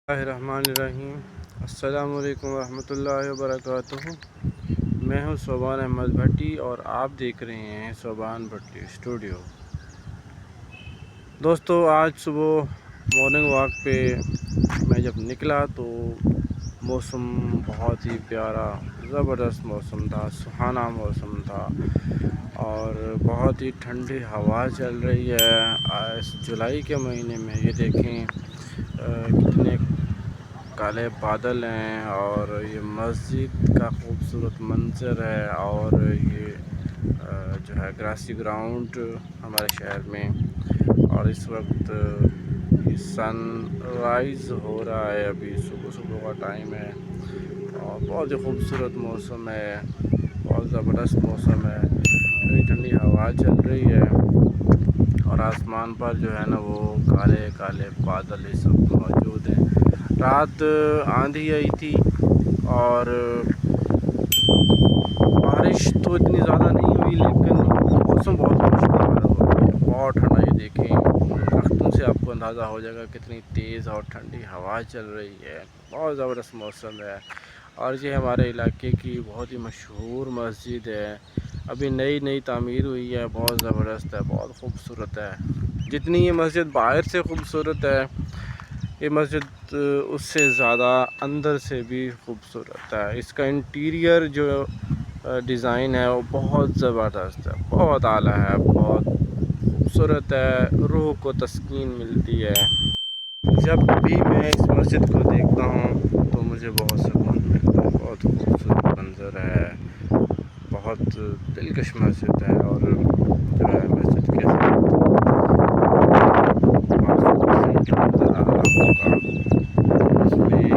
الرحیم السلام علیکم ورحمۃ اللہ وبرکاتہ۔ میں ہوں صوبان احمد بھٹی اور آپ دیکھ رہے ہیں صوبان بھٹی اسٹوڈیو۔ دوستو، آج صبح مارننگ واک پہ میں جب نکلا تو موسم بہت ہی پیارا، زبردست موسم تھا، سہانا موسم تھا اور بہت ہی ٹھنڈی ہوا چل رہی ہے۔ اس جولائی کے مہینے میں یہ دیکھیں کتنے کالے بادل ہیں اور یہ مسجد کا خوبصورت منظر ہے اور یہ جو ہے گراسی گراؤنڈ ہمارے شہر میں، اور اس وقت یہ سن رائز ہو رہا ہے، ابھی صبح کا ٹائم ہے اور بہت ہی خوبصورت موسم ہے، بہت زبردست موسم ہے، ٹھنڈی ٹھنڈی ہوا چل رہی ہے اور آسمان پر جو ہے نا وہ کالے کالے بادل اس وقت موجود ہیں۔ رات آندھی آئی تھی اور بارش تو اتنی زیادہ نہیں ہوئی، لیکن موسم بہت خوشگوار ہو گیا، بہت ٹھنڈا۔ یہ دیکھیں درختوں سے آپ کو اندازہ ہو جائے گا کتنی تیز اور ٹھنڈی ہوا چل رہی ہے، بہت زبردست موسم ہے۔ اور یہ ہمارے علاقے کی بہت ہی مشہور مسجد ہے، ابھی نئی تعمیر ہوئی ہے، بہت زبردست ہے، بہت خوبصورت ہے۔ جتنی یہ مسجد باہر سے خوبصورت ہے، یہ مسجد اس سے زیادہ اندر سے بھی خوبصورت ہے۔ اس کا انٹیریئر جو ڈیزائن ہے وہ بہت زبردست ہے، بہت اعلیٰ ہے، بہت خوبصورت ہے، روح کو تسکین ملتی ہے۔ جب بھی میں اس مسجد کو دیکھتا ہوں تو مجھے بہت سکون ملتا ہے، بہت خوبصورت منظر ہے، بہت دلکش مسجد ہے اور جو ہے مسجد کے ساتھ نظر آ رہا ہوگا، اس میں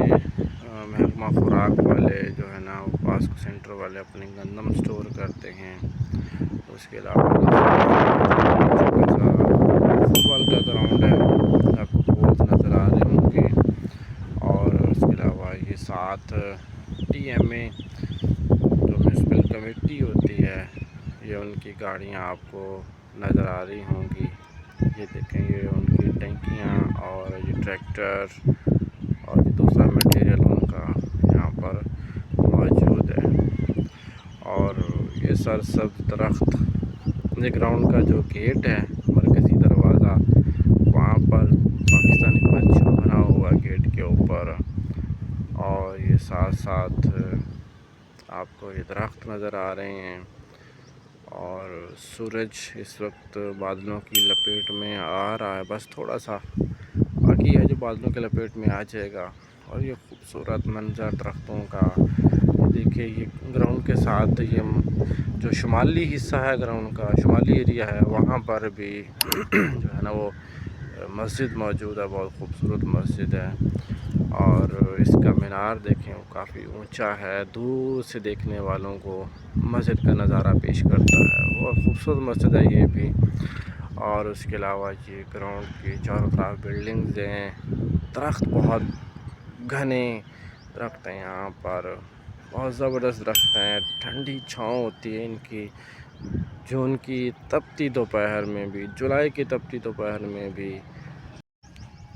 محکمہ خوراک والے جو ہے نا وہ پاسکو سینٹر والے اپنے گندم سٹور کرتے ہیں۔ اس کے علاوہ فٹ بال کا گراؤنڈ ہے، آپ کو پولز نظر آ رہے ہوں گے، اور اس کے علاوہ یہ ساتھ ٹی ایم اے جو میونسپل کمیٹی ہوتی ہے، یہ ان کی گاڑیاں آپ کو نظر آ رہی ہوں گی۔ یہ دیکھیں یہ ان کی ٹینکیاں اور یہ ٹریکٹر اور یہ دوسرا مٹیریل ان کا یہاں پر موجود ہے، اور یہ سرسبز درخت۔ یہ گراؤنڈ کا جو گیٹ ہے، مرکزی دروازہ، وہاں پر پاکستانی پرچم بنا ہوا گیٹ کے اوپر، اور یہ ساتھ آپ کو یہ درخت نظر آ رہے ہیں، اور سورج اس وقت بادلوں کی لپیٹ میں آ رہا ہے، بس تھوڑا سا باقی ہے جو بادلوں کے لپیٹ میں آ جائے گا۔ اور یہ خوبصورت منظر درختوں کا دیکھیے، یہ گراؤنڈ کے ساتھ یہ جو شمالی حصہ ہے گراؤنڈ کا، شمالی ایریا ہے، وہاں پر بھی جو ہے نا وہ مسجد موجود ہے، بہت خوبصورت مسجد ہے، اور اس کا مینار دیکھیں وہ کافی اونچا ہے، دور سے دیکھنے والوں کو مسجد کا نظارہ پیش کرتا ہے، بہت خوبصورت مسجد ہے یہ بھی۔ اور اس کے علاوہ یہ گراؤنڈ کے چاروں طرف بلڈنگز ہیں، درخت بہت گھنے درخت ہیں یہاں پر، بہت زبردست درخت ہیں، ٹھنڈی چھاؤں ہوتی ہے ان کی، جون کی تپتی دوپہر میں بھی، جولائی کی تپتی دوپہر میں بھی،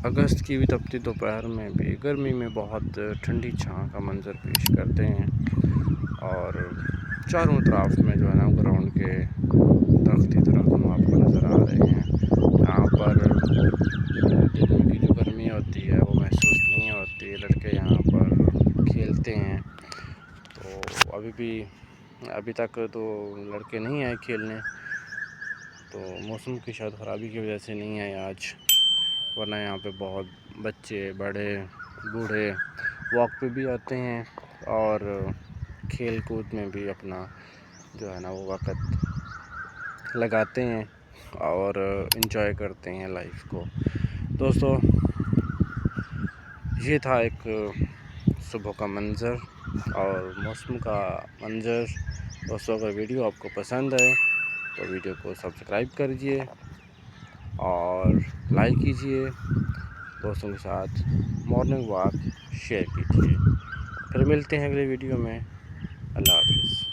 اگست کی بھی تپتی دوپہر میں بھی، گرمی میں بہت ٹھنڈی چھاؤں کا منظر پیش کرتے ہیں۔ اور چاروں طرف میں جو ہے نا گراؤنڈ کے درخت ہی درخت آپ کو نظر آ رہے ہیں، یہاں پر دن میں کی جو گرمی ہوتی ہے وہ محسوس نہیں ہوتی، لڑکے یہاں پر کھیلتے ہیں۔ تو ابھی تک تو لڑکے نہیں آئے کھیلنے، تو موسم کی شاید خرابی کی وجہ سے نہیں آئے آج، ورنہ یہاں پہ بہت بچے، بڑے، بوڑھے واک پہ بھی آتے ہیں اور کھیل کود میں بھی اپنا جو ہے نا وہ وقت لگاتے ہیں اور انجوائے کرتے ہیں لائف کو۔ دوستو، یہ تھا ایک صبح کا منظر اور موسم کا منظر۔ دوستو، اگر ویڈیو آپ کو پسند آئے تو ویڈیو کو سبسکرائب کریے اور لائک کیجیے، دوستوں کے ساتھ مارننگ واک شیئر کیجیے۔ پھر ملتے ہیں اگلے ویڈیو میں، اللہ حافظ۔